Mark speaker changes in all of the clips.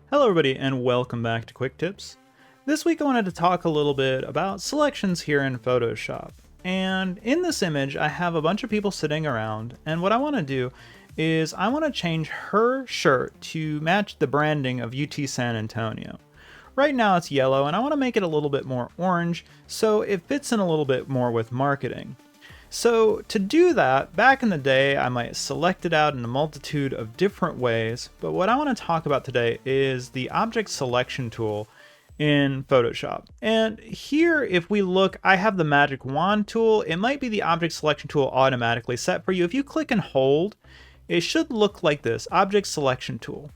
Speaker 1: Hello everybody and welcome back to Quick Tips. This week I wanted to talk a little bit about selections here in Photoshop. And in this image I have a bunch of people sitting around, and what I want to do is I want to change her shirt to match the branding of UT San Antonio. Right now it's yellow and I want to make it a little bit more orange so it fits in a little bit more with marketing. So to do that, back in the day, I might select it out in a multitude of different ways, but what I want to talk about today is the object selection tool in Photoshop. And here, if we look, I have the magic wand tool. It might be the object selection tool automatically set for you. If you click and hold, it should look like this, object selection tool.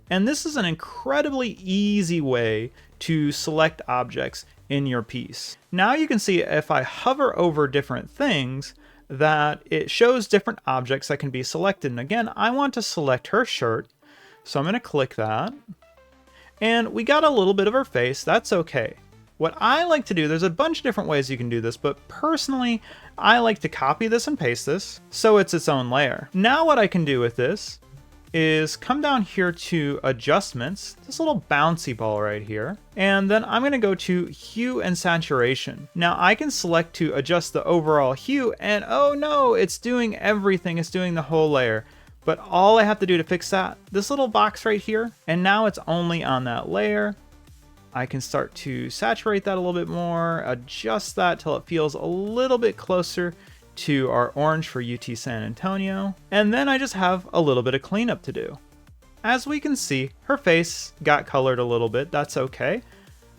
Speaker 1: And this is an incredibly easy way to select objects in your piece. Now you can see if I hover over different things that it shows different objects that can be selected. And again, I want to select her shirt. So I'm going to click that. And we got a little bit of her face. That's okay. What I like to do, there's a bunch of different ways you can do this, but personally, I like to copy this and paste this so it's its own layer. Now what I can do with this is come down here to adjustments, this little bouncy ball right here, and then I'm going to go to Hue and Saturation. Now I can select to adjust the overall hue, and oh no, it's doing everything, it's doing the whole layer. But all I have to do to fix that, this little box right here, and now it's only on that layer. I can start to saturate that a little bit more, adjust that till it feels a little bit closer to our orange for UT San Antonio, and then I just have a little bit of cleanup to do. As we can see, her face got colored a little bit. That's okay.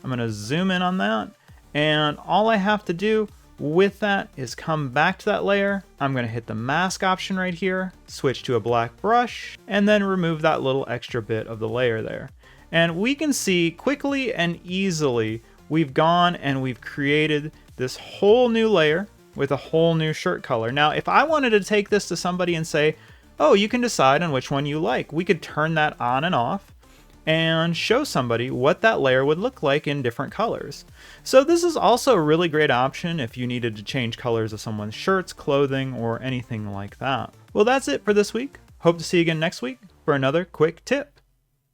Speaker 1: I'm going to zoom in on that, and all I have to do with that is come back to that layer. I'm going to hit the mask option right here, switch to a black brush, and then remove that little extra bit of the layer there. And we can see quickly and easily we've gone and we've created this whole new layer with a whole new shirt color. Now, if I wanted to take this to somebody and say, oh, you can decide on which one you like, we could turn that on and off and show somebody what that layer would look like in different colors. So this is also a really great option if you needed to change colors of someone's shirts, clothing, or anything like that. Well, that's it for this week. Hope to see you again next week for another quick tip.